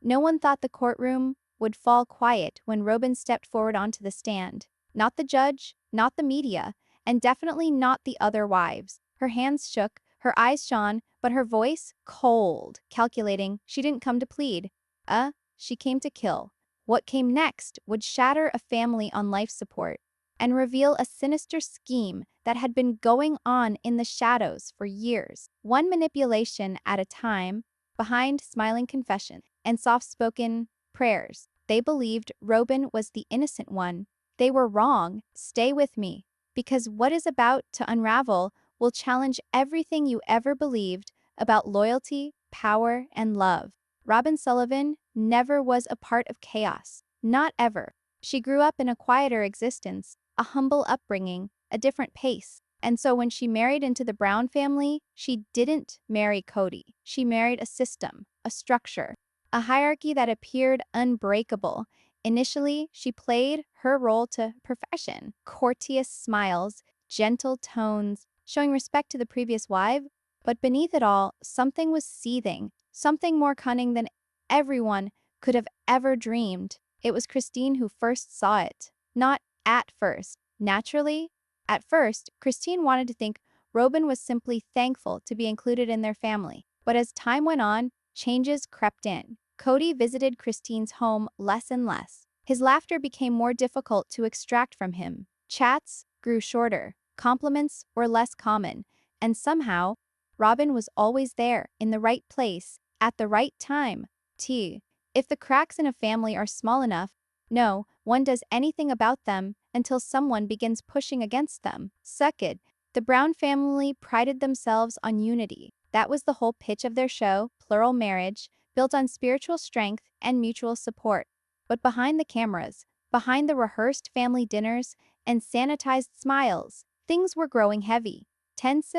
No one thought the courtroom would fall quiet when Robyn stepped forward onto the stand. Not the judge, not the media, and definitely not the other wives. Her hands shook, her eyes shone, but her voice cold, calculating. She didn't come to plead. She came to kill. What came next would shatter a family on life support and reveal a sinister scheme that had been going on in the shadows for years. One manipulation at a time, behind smiling confessions and soft-spoken prayers. They believed Robyn was the innocent one. They were wrong. Stay with me, because what is about to unravel will challenge everything you ever believed about loyalty, power, and love. Robyn Sullivan never was a part of chaos. Not ever. She grew up in a quieter existence, a humble upbringing, a different pace. And so when she married into the Brown family, she didn't marry Kody. She married a system, a structure, a hierarchy that appeared unbreakable. Initially, she played her role to perfection. Courteous smiles, gentle tones, showing respect to the previous wife. But beneath it all, something was seething, something more cunning than everyone could have ever dreamed. It was Christine who first saw it. Not at first. Naturally, at first, Christine wanted to think Robyn was simply thankful to be included in their family. But as time went on, changes crept in. Kody visited Christine's home less and less. His laughter became more difficult to extract from him. Chats grew shorter. Compliments were less common. And somehow, Robyn was always there, in the right place, at the right time. If the cracks in a family are small enough, no one does anything about them until someone begins pushing against them. Second, the Brown family prided themselves on unity. That was the whole pitch of their show, plural marriage, built on spiritual strength and mutual support. But behind the cameras, behind the rehearsed family dinners and sanitized smiles, things were growing heavy. Tense,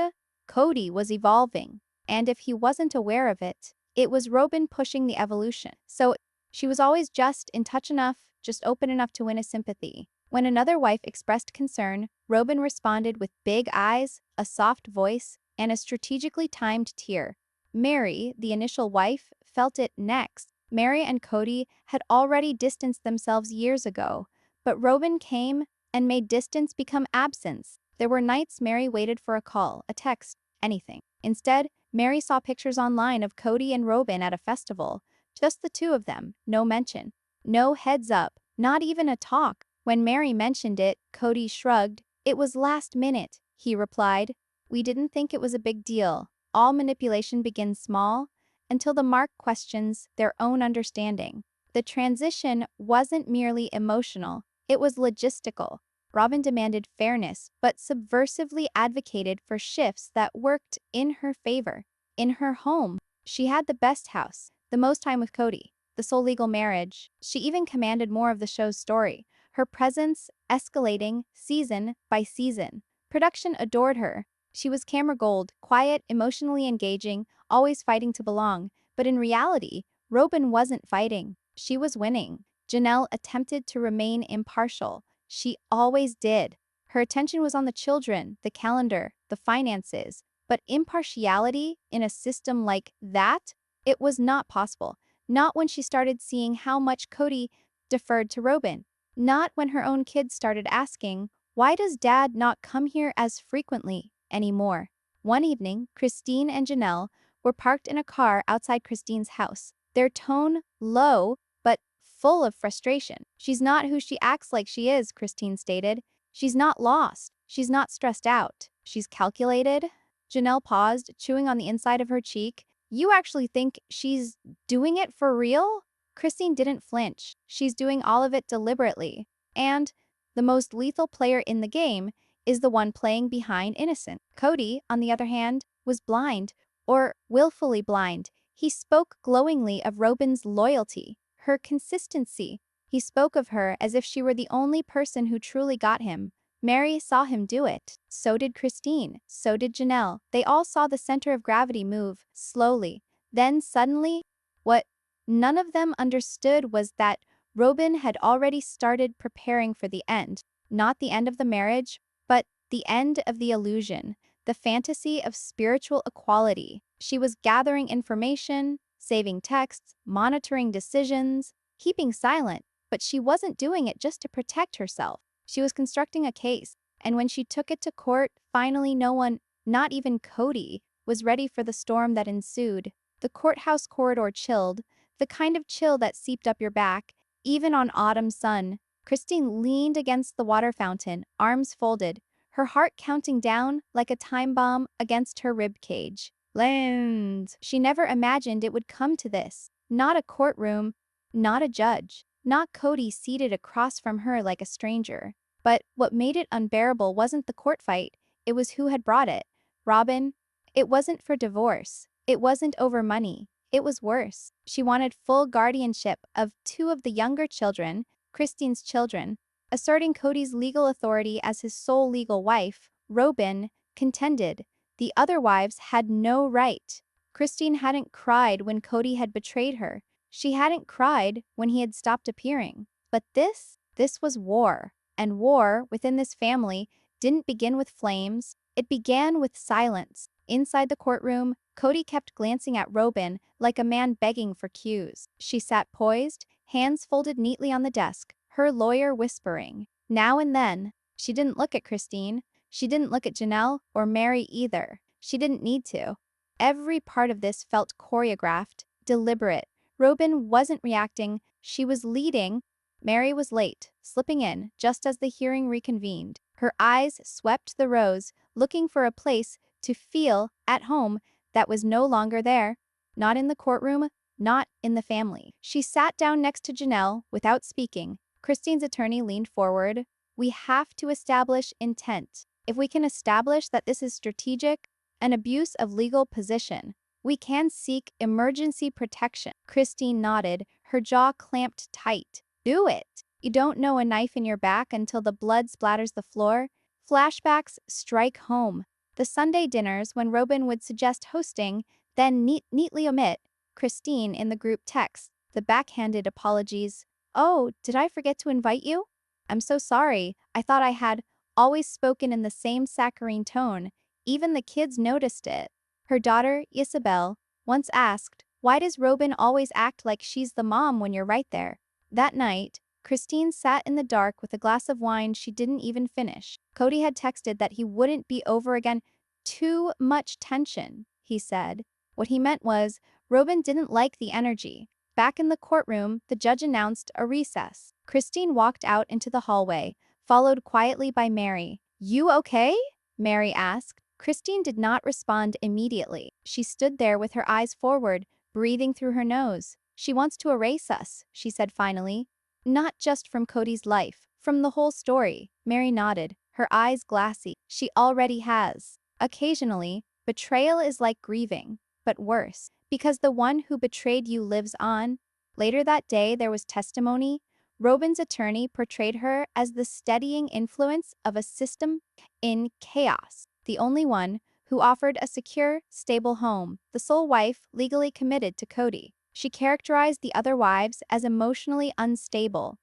Kody was evolving, and if he wasn't aware of it, it was Robyn pushing the evolution. So she was always just in touch enough, just open enough to win his sympathy. When another wife expressed concern, Robyn responded with big eyes, a soft voice, and a strategically timed tear. Meri, the initial wife, felt it next. Meri and Kody had already distanced themselves years ago, but Robyn came and made distance become absence. There were nights Meri waited for a call, a text, anything. Instead, Meri saw pictures online of Kody and Robyn at a festival. Just the two of them, no mention. No heads up, not even a talk. When Meri mentioned it, Kody shrugged. It was last minute, he replied. We didn't think it was a big deal. All manipulation begins small, until the mark questions their own understanding. The transition wasn't merely emotional, it was logistical. Robyn demanded fairness, but subversively advocated for shifts that worked in her favor. In her home, she had the best house, the most time with Kody, the sole legal marriage. She even commanded more of the show's story, her presence escalating season by season. Production adored her. She was camera gold, quiet, emotionally engaging, always fighting to belong. But in reality, Robyn wasn't fighting. She was winning. Janelle attempted to remain impartial. She always did. Her attention was on the children, the calendar, the finances. But impartiality in a system like that, it was not possible. Not when she started seeing how much Kody deferred to Robyn. Not when her own kids started asking, why does Dad not come here as frequently anymore? One evening, Christine and Janelle were parked in a car outside Christine's house. Their tone low, but full of frustration. She's not who she acts like she is, Christine stated. She's not lost. She's not stressed out. She's calculated. Janelle paused, chewing on the inside of her cheek. You actually think she's doing it for real? Christine didn't flinch. She's doing all of it deliberately. And the most lethal player in the game is the one playing behind innocent. Kody, on the other hand, was blind, or willfully blind. He spoke glowingly of Robyn's loyalty, her consistency. He spoke of her as if she were the only person who truly got him. Meri saw him do it. So did Christine. So did Janelle. They all saw the center of gravity move, slowly. Then suddenly, what none of them understood was that Robyn had already started preparing for the end. Not the end of the marriage, but the end of the illusion, the fantasy of spiritual equality. She was gathering information, saving texts, monitoring decisions, keeping silent, but she wasn't doing it just to protect herself. She was constructing a case, and when she took it to court, finally no one, not even Kody, was ready for the storm that ensued. The courthouse corridor chilled, the kind of chill that seeped up your back, even on autumn sun. Christine leaned against the water fountain, arms folded, her heart counting down like a time bomb against her rib cage. Land. She never imagined it would come to this. Not a courtroom, not a judge, not Kody seated across from her like a stranger. But what made it unbearable wasn't the court fight, it was who had brought it. Robyn. It wasn't for divorce. It wasn't over money. It was worse. She wanted full guardianship of two of the younger children, Christine's children. Asserting Kody's legal authority as his sole legal wife, Robyn contended the other wives had no right. Christine hadn't cried when Kody had betrayed her. She hadn't cried when he had stopped appearing. But this was war. And war, within this family, didn't begin with flames. It began with silence. Inside the courtroom, Kody kept glancing at Robyn like a man begging for cues. She sat poised, hands folded neatly on the desk, her lawyer whispering. Now and then, she didn't look at Christine. She didn't look at Janelle or Meri either. She didn't need to. Every part of this felt choreographed, deliberate. Robyn wasn't reacting, she was leading. Meri was late, slipping in just as the hearing reconvened. Her eyes swept the rows, looking for a place to feel at home that was no longer there. Not in the courtroom, not in the family. She sat down next to Janelle without speaking. Christine's attorney leaned forward. We have to establish intent. If we can establish that this is strategic, an abuse of legal position, we can seek emergency protection. Christine nodded, her jaw clamped tight. Do it. You don't know a knife in your back until the blood splatters the floor. Flashbacks strike home. The Sunday dinners when Robyn would suggest hosting, then neatly omit Christine in the group text. The backhanded apologies. Oh, did I forget to invite you? I'm so sorry. I thought I had always spoken in the same saccharine tone. Even the kids noticed it. Her daughter, Isabel, once asked, why does Robyn always act like she's the mom when you're right there? That night, Christine sat in the dark with a glass of wine she didn't even finish. Kody had texted that he wouldn't be over again. Too much tension, he said. What he meant was, Robyn didn't like the energy. Back in the courtroom, the judge announced a recess. Christine walked out into the hallway, followed quietly by Meri. You okay? Meri asked. Christine did not respond immediately. She stood there with her eyes forward, breathing through her nose. She wants to erase us, she said finally. Not just from Kody's life, from the whole story. Meri nodded, her eyes glassy. She already has. Occasionally, betrayal is like grieving, but worse, because the one who betrayed you lives on. Later that day, there was testimony. Robyn's attorney portrayed her as the steadying influence of a system in chaos, the only one who offered a secure, stable home, the sole wife legally committed to Kody. She characterized the other wives as emotionally unstable,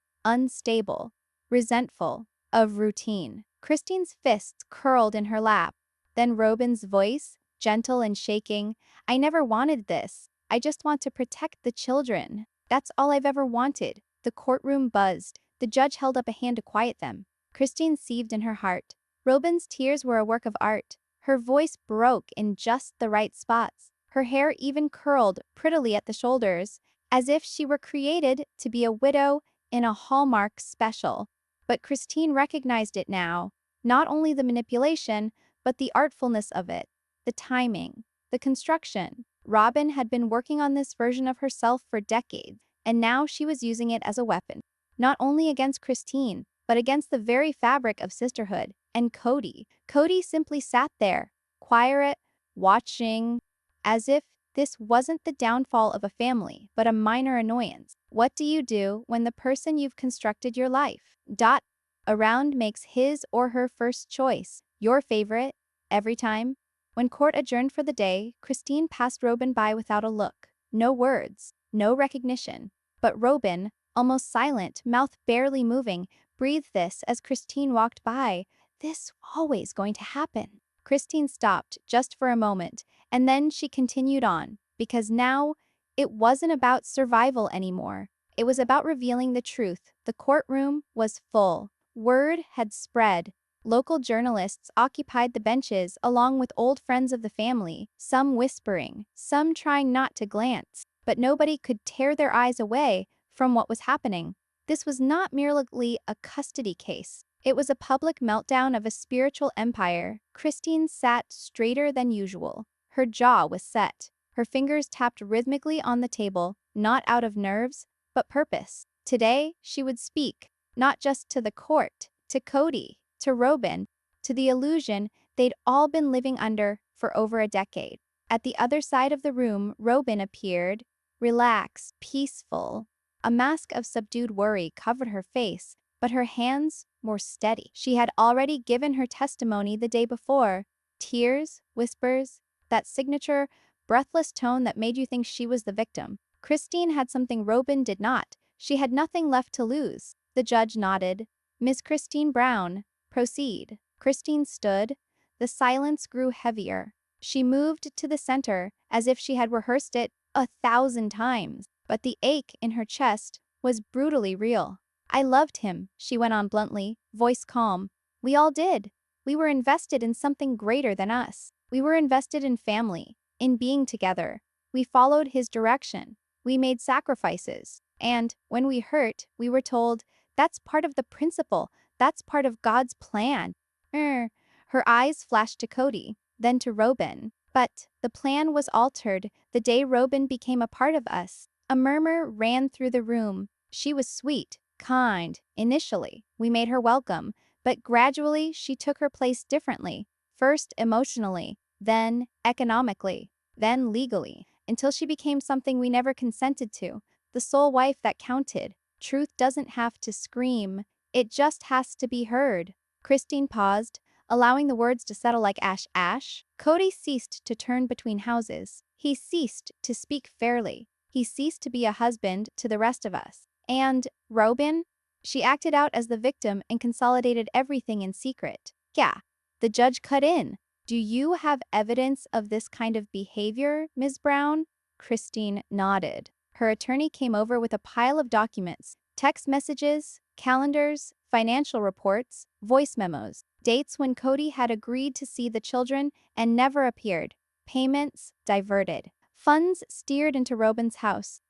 resentful, of routine. Christine's fists curled in her lap. Then Robyn's voice, gentle and shaking, I never wanted this. I just want to protect the children. That's all I've ever wanted. The courtroom buzzed. The judge held up a hand to quiet them. Christine seethed in her heart. Robyn's tears were a work of art. Her voice broke in just the right spots. Her hair even curled prettily at the shoulders, as if she were created to be a widow in a Hallmark special. But Christine recognized it now. Not only the manipulation, but the artfulness of it. The timing. The construction. Robyn had been working on this version of herself for decades, and now she was using it as a weapon. Not only against Christine, but against the very fabric of sisterhood. And Kody. Kody simply sat there, quiet, watching, as if this wasn't the downfall of a family, but a minor annoyance. What do you do when the person you've constructed your life around makes his or her first choice, your favorite, every time? When court adjourned for the day, Christine passed Robyn by without a look. No words, no recognition. But Robyn, almost silent, mouth barely moving, breathed this as Christine walked by. This always going to happen. Christine stopped just for a moment, and then she continued on, because now It wasn't about survival anymore. It was about revealing the truth. The courtroom was full. Word had spread. Local journalists occupied the benches along with old friends of the family, some whispering, some trying not to glance, but nobody could tear their eyes away from what was happening. This was not merely a custody case. It was a public meltdown of a spiritual empire. Christine sat straighter than usual. Her jaw was set. Her fingers tapped rhythmically on the table, not out of nerves, but purpose. Today, she would speak, not just to the court, to Kody, to Robyn, to the illusion they'd all been living under for over a decade. At the other side of the room, Robyn appeared, relaxed, peaceful. A mask of subdued worry covered her face, but her hands were steady. She had already given her testimony the day before. Tears, whispers, that signature, breathless tone that made you think she was the victim. Christine had something Robyn did not. She had nothing left to lose. The judge nodded. Miss Christine Brown, proceed. Christine stood. The silence grew heavier. She moved to the center as if she had rehearsed it 1,000 times, but the ache in her chest was brutally real. I loved him, she went on bluntly, voice calm. We all did. We were invested in something greater than us. We were invested in family, in being together. We followed his direction. We made sacrifices. And when we hurt, we were told, that's part of the principle. That's part of God's plan. Her eyes flashed to Kody, then to Robyn. But the plan was altered the day Robyn became a part of us. A murmur ran through the room. She was sweet, kind. Initially, we made her welcome, but gradually she took her place differently. First emotionally, then economically, then legally, until she became something we never consented to. The sole wife that counted. Truth doesn't have to scream. It just has to be heard. Christine paused, allowing the words to settle like ash. Kody ceased to turn between houses. He ceased to speak fairly. He ceased to be a husband to the rest of us. And Robyn? She acted out as the victim and consolidated everything in secret. Yeah, the judge cut in. Do you have evidence of this kind of behavior, Ms. Brown? Christine nodded. Her attorney came over with a pile of documents, text messages, calendars, financial reports, voice memos, dates when Kody had agreed to see the children and never appeared, payments diverted, funds steered into Robyn's house.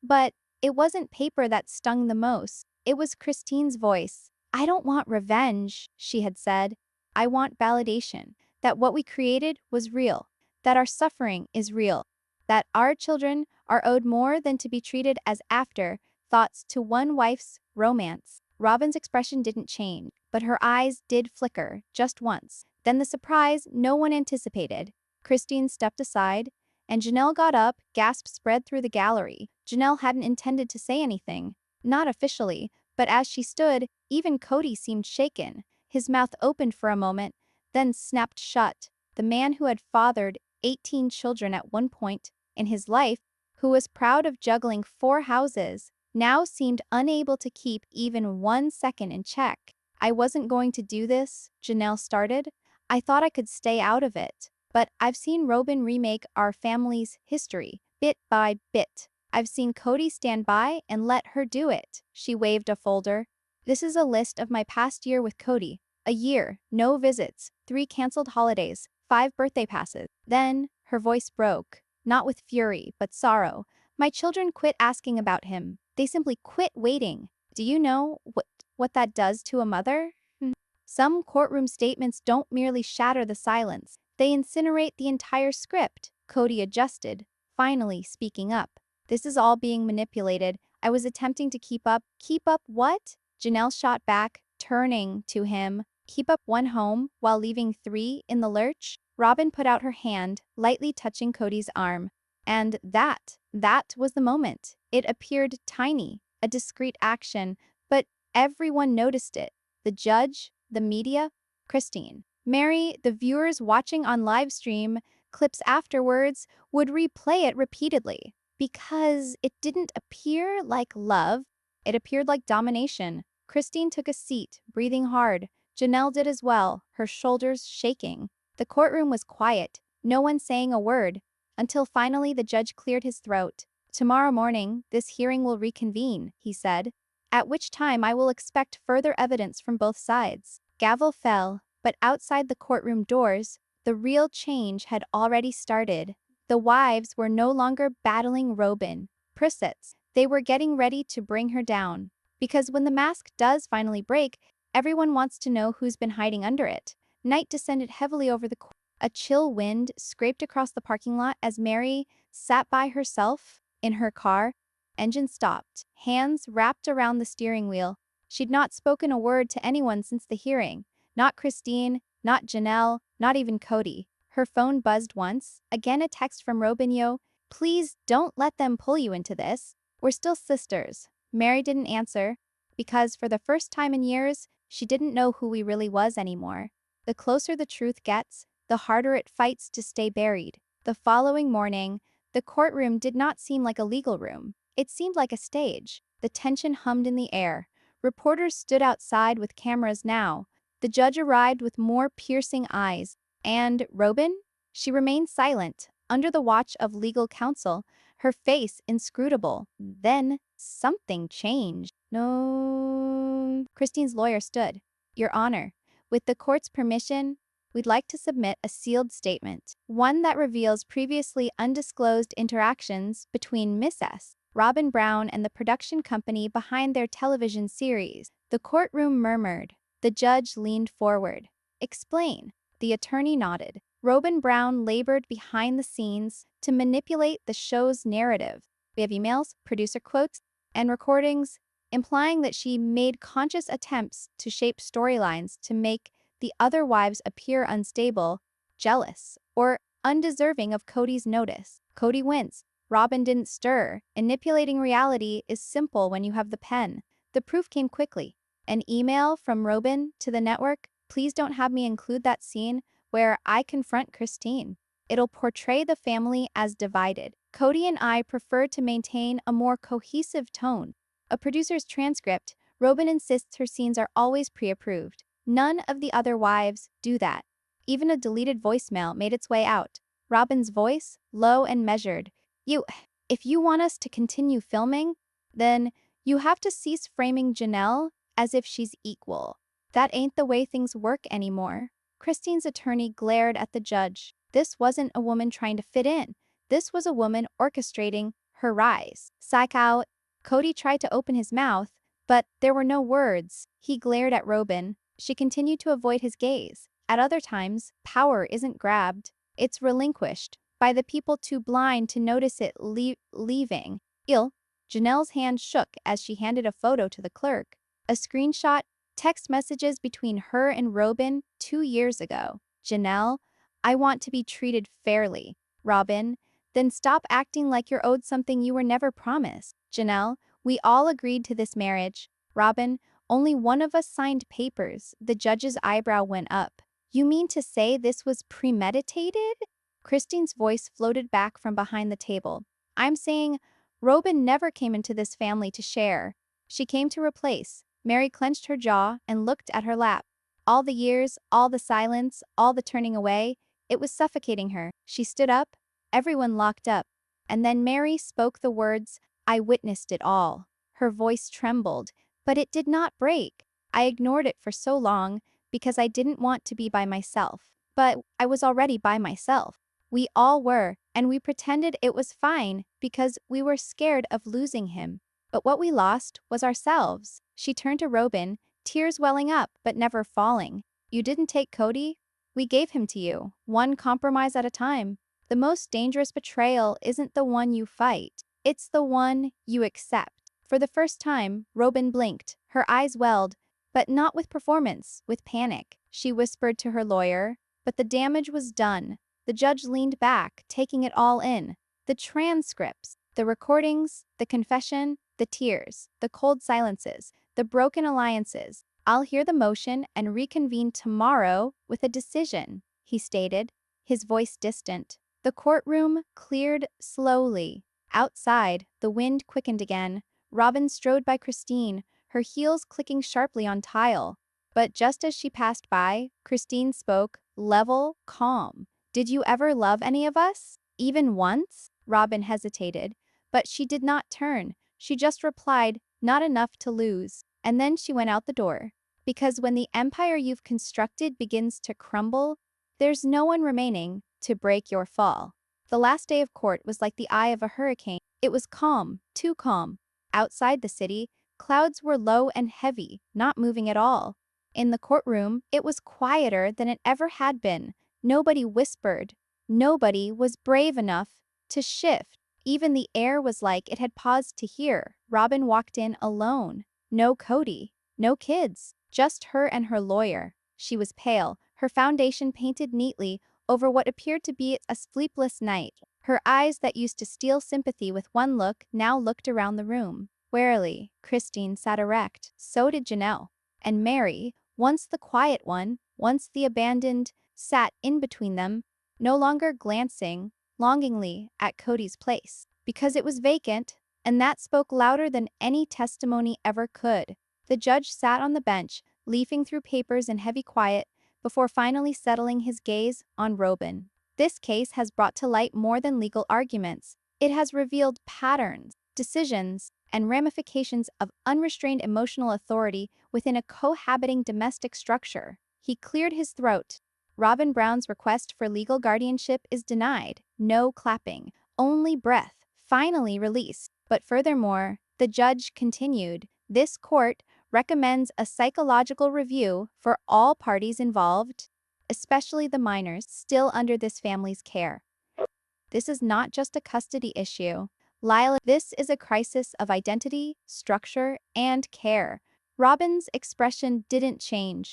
But it wasn't paper that stung the most. It was Christine's voice. I don't want revenge, she had said. I want validation. That what we created was real. That our suffering is real. That our children are owed more than to be treated as afterthoughts to one wife's romance. Robyn's expression didn't change, but her eyes did flicker, just once. Then the surprise no one anticipated. Christine stepped aside, and Janelle got up, gasps spread through the gallery. Janelle hadn't intended to say anything. Not officially, but as she stood, even Kody seemed shaken. His mouth opened for a moment, then snapped shut. The man who had fathered 18 children at one point in his life, who was proud of juggling 4 houses, now seemed unable to keep even 1 second in check. I wasn't going to do this, Janelle started. I thought I could stay out of it. But I've seen Robyn remake our family's history, bit by bit. I've seen Kody stand by and let her do it. She waved a folder. This is a list of my past year with Kody. A year, no visits, 3 canceled holidays, 5 birthday passes. Then, her voice broke, not with fury, but sorrow. My children quit asking about him. They simply quit waiting. Do you know what that does to a mother? Some courtroom statements don't merely shatter the silence. They incinerate the entire script. Kody adjusted, finally speaking up. This is all being manipulated. I was attempting to keep up. Keep up what? Janelle shot back, turning to him. Keep up 1 home while leaving 3 in the lurch? Robyn put out her hand, lightly touching Kody's arm. And that was the moment. It appeared tiny, a discreet action, but everyone noticed it. The judge, the media, Christine. Meri, the viewers watching on live stream clips afterwards would replay it repeatedly. Because it didn't appear like love, it appeared like domination. Christine took a seat, breathing hard. Janelle did as well, her shoulders shaking. The courtroom was quiet, no one saying a word. until finally the judge cleared his throat. "Tomorrow morning, this hearing will reconvene," he said, "at which time I will expect further evidence from both sides." Gavel fell, but outside the courtroom doors, the real change had already started. The wives were no longer battling Robyn Priscets. They were getting ready to bring her down. Because when the mask does finally break, everyone wants to know who's been hiding under it. Night descended heavily over the court. A chill wind scraped across the parking lot as Meri sat by herself in her car. Engine stopped, hands wrapped around the steering wheel. She'd not spoken a word to anyone since the hearing. Not Christine, not Janelle, not even Kody. Her phone buzzed once, again a text from Robyn. "Yo, please don't let them pull you into this. We're still sisters." Meri didn't answer, because for the first time in years, she didn't know who he really was anymore. The closer the truth gets, the harder it fights to stay buried. The following morning, the courtroom did not seem like a legal room. It seemed like a stage. The tension hummed in the air. Reporters stood outside with cameras now. The judge arrived with more piercing eyes. And Robyn? She remained silent, under the watch of legal counsel, her face inscrutable. Then, something changed. "No." Christine's lawyer stood. "Your Honor, with the court's permission, we'd like to submit a sealed statement, one that reveals previously undisclosed interactions between Miss S., Robyn Brown, and the production company behind their television series." The courtroom murmured. The judge leaned forward. "Explain." The attorney nodded. Robyn Brown labored behind the scenes to manipulate the show's narrative. We have emails, producer quotes, and recordings implying that she made conscious attempts to shape storylines to make the other wives appear unstable, jealous, or undeserving of Kody's notice. Kody wins. Robyn didn't stir. Manipulating reality is simple when you have the pen. The proof came quickly. An email from Robyn to the network: "Please don't have me include that scene where I confront Christine. It'll portray the family as divided. Kody and I prefer to maintain a more cohesive tone." A producer's transcript: "Robyn insists her scenes are always pre-approved. None of the other wives do that." Even a deleted voicemail made its way out. Robyn's voice, low and measured. If you want us to continue filming, then you have to cease framing Janelle as if she's equal. That ain't the way things work anymore." Christine's attorney glared at the judge. This wasn't a woman trying to fit in. This was a woman orchestrating her rise. "Psych out." Kody tried to open his mouth, but there were no words. He glared at Robyn. She continued to avoid his gaze. At other times, power isn't grabbed. It's relinquished by the people too blind to notice it leaving. Janelle's hand shook as she handed a photo to the clerk. A screenshot, text messages between her and Robyn 2 years ago. "Janelle, I want to be treated fairly." Robyn, "Then stop acting like you're owed something you were never promised." Janelle, "We all agreed to this marriage." Robyn, "Only one of us signed papers." The judge's eyebrow went up. "You mean to say this was premeditated?" Christine's voice floated back from behind the table. "I'm saying Robyn never came into this family to share. She came to replace." Meri clenched her jaw and looked at her lap. All the years, all the silence, all the turning away, it was suffocating her. She stood up. Everyone locked up. And then Meri spoke the words, "I witnessed it all." Her voice trembled, but it did not break. "I ignored it for so long because I didn't want to be by myself. But I was already by myself. We all were, and we pretended it was fine because we were scared of losing him. But what we lost was ourselves." She turned to Robyn, tears welling up but never falling. "You didn't take Kody? We gave him to you, one compromise at a time. The most dangerous betrayal isn't the one you fight. It's the one you accept." For the first time, Robyn blinked. Her eyes welled, but not with performance, with panic. She whispered to her lawyer, but the damage was done. The judge leaned back, taking it all in. The transcripts, the recordings, the confession, the tears, the cold silences, the broken alliances. "I'll hear the motion and reconvene tomorrow with a decision," he stated, his voice distant. The courtroom cleared slowly. Outside, the wind quickened again. Robyn strode by Christine, her heels clicking sharply on tile. But just as she passed by, Christine spoke, level, calm. "Did you ever love any of us?" Even once? Robyn hesitated, but she did not turn. She just replied, not enough to lose. And then she went out the door. Because when the empire you've constructed begins to crumble, there's no one remaining to break your fall. The last day of court was like the eye of a hurricane. It was calm, too calm. Outside the city, clouds were low and heavy, not moving at all. In the courtroom, it was quieter than it ever had been. Nobody whispered. Nobody was brave enough to shift. Even the air was like it had paused to hear. Robyn walked in alone. No Kody. No kids. Just her and her lawyer. She was pale, her foundation painted neatly over what appeared to be a sleepless night. Her eyes that used to steal sympathy with one look now looked around the room. Warily, Christine sat erect. So did Janelle. And Meri, once the quiet one, once the abandoned, sat in between them, no longer glancing longingly at Kody's place. Because it was vacant, and that spoke louder than any testimony ever could. The judge sat on the bench, leafing through papers in heavy quiet, before finally settling his gaze on Robyn. This case has brought to light more than legal arguments. It has revealed patterns, decisions, and ramifications of unrestrained emotional authority within a cohabiting domestic structure. He cleared his throat. Robyn Brown's request for legal guardianship is denied. No clapping, only breath, finally released. But furthermore, the judge continued, this court recommends a psychological review for all parties involved, especially the minors still under this family's care. This is not just a custody issue. Lila, this is a crisis of identity, structure, and care. Robyn's expression didn't change.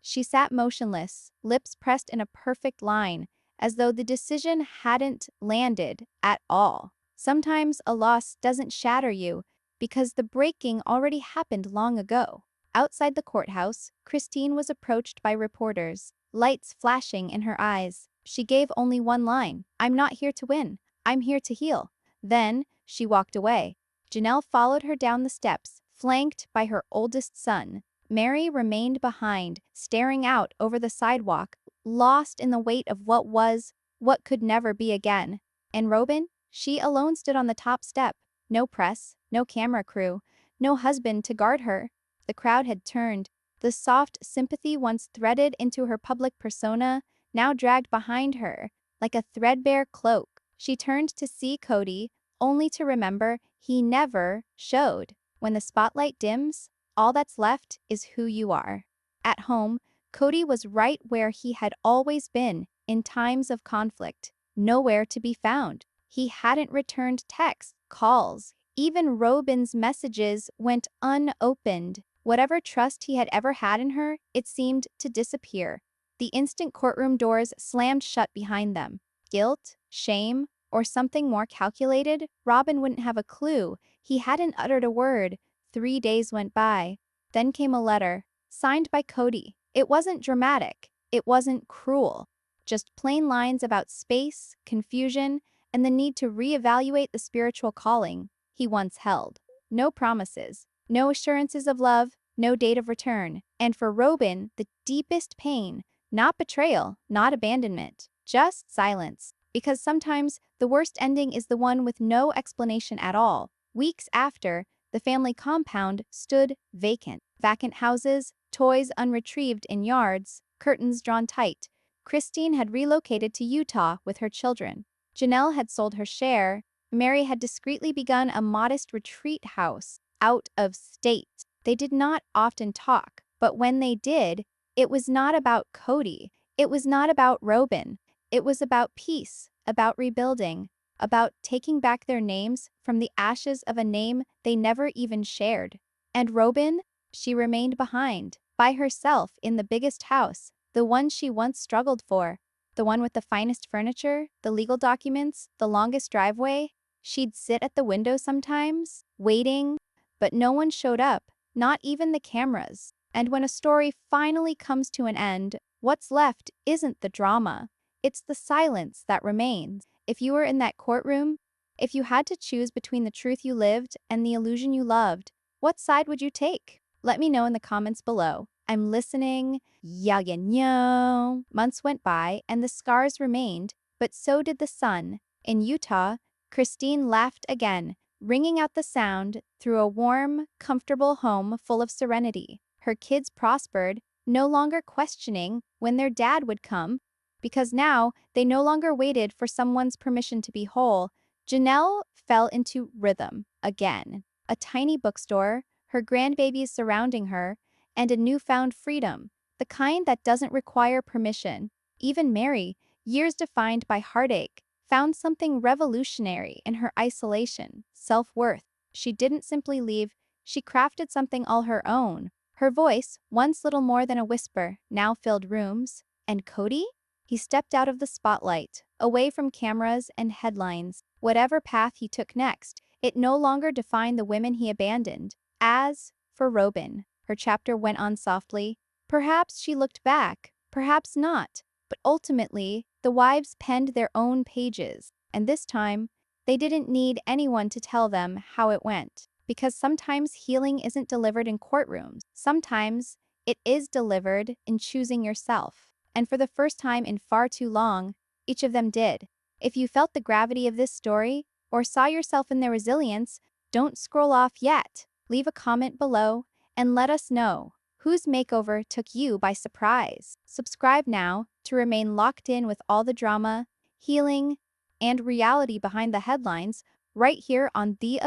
She sat motionless, lips pressed in a perfect line, as though the decision hadn't landed at all. Sometimes a loss doesn't shatter you because the breaking already happened long ago. Outside the courthouse, Christine was approached by reporters, lights flashing in her eyes. She gave only one line, I'm not here to win, I'm here to heal. Then, she walked away. Janelle followed her down the steps, flanked by her oldest son. Meri remained behind, staring out over the sidewalk, lost in the weight of what was, what could never be again. And Robyn? She alone stood on the top step. No press, no camera crew, no husband to guard her. The crowd had turned. The soft sympathy once threaded into her public persona, now dragged behind her, like a threadbare cloak. She turned to see Kody, only to remember he never showed. When the spotlight dims, all that's left is who you are. At home, Kody was right where he had always been in times of conflict, nowhere to be found. He hadn't returned texts, calls. Even Robyn's messages went unopened. Whatever trust he had ever had in her, it seemed to disappear. The instant courtroom doors slammed shut behind them. Guilt, shame, or something more calculated? Robyn wouldn't have a clue. He hadn't uttered a word. 3 days went by. Then came a letter, signed by Kody. It wasn't dramatic. It wasn't cruel. Just plain lines about space, confusion, and the need to reevaluate the spiritual calling he once held. No promises, no assurances of love, no date of return. And for Robyn, the deepest pain, not betrayal, not abandonment, just silence. Because sometimes the worst ending is the one with no explanation at all. Weeks after, the family compound stood vacant. Vacant houses, toys unretrieved in yards, curtains drawn tight. Christine had relocated to Utah with her children. Janelle had sold her share. Meri had discreetly begun a modest retreat house out of state. They did not often talk, but when they did, it was not about Kody. It was not about Robyn. It was about peace, about rebuilding, about taking back their names from the ashes of a name they never even shared. And Robyn? She remained behind, by herself in the biggest house, the one she once struggled for, the one with the finest furniture, the legal documents, the longest driveway. She'd sit at the window sometimes, waiting, but no one showed up, not even the cameras. And when a story finally comes to an end, what's left isn't the drama. It's the silence that remains. If you were in that courtroom, if you had to choose between the truth you lived and the illusion you loved, what side would you take? Let me know in the comments below. I'm listening. Months went by and the scars remained, but so did the sun. In Utah, Christine laughed again, ringing out the sound through a warm, comfortable home full of serenity. Her kids prospered, no longer questioning when their dad would come, because now they no longer waited for someone's permission to be whole. Janelle fell into rhythm again. A tiny bookstore, her grandbabies surrounding her, and a newfound freedom, the kind that doesn't require permission. Even Meri, years defined by heartache, found something revolutionary in her isolation, self-worth. She didn't simply leave, she crafted something all her own. Her voice, once little more than a whisper, now filled rooms. And Kody? He stepped out of the spotlight, away from cameras and headlines. Whatever path he took next, it no longer defined the women he abandoned. As for Robyn, her chapter went on softly. Perhaps she looked back, perhaps not. But ultimately, the wives penned their own pages, and this time, they didn't need anyone to tell them how it went. Because sometimes healing isn't delivered in courtrooms. Sometimes it is delivered in choosing yourself. And for the first time in far too long, each of them did. If you felt the gravity of this story, or saw yourself in their resilience, don't scroll off yet. Leave a comment below and let us know whose makeover took you by surprise. Subscribe now to remain locked in with all the drama, healing, and reality behind the headlines right here on the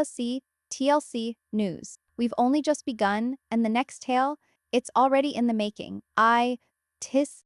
TLC News. We've only just begun, and the next tale, it's already in the making. Tis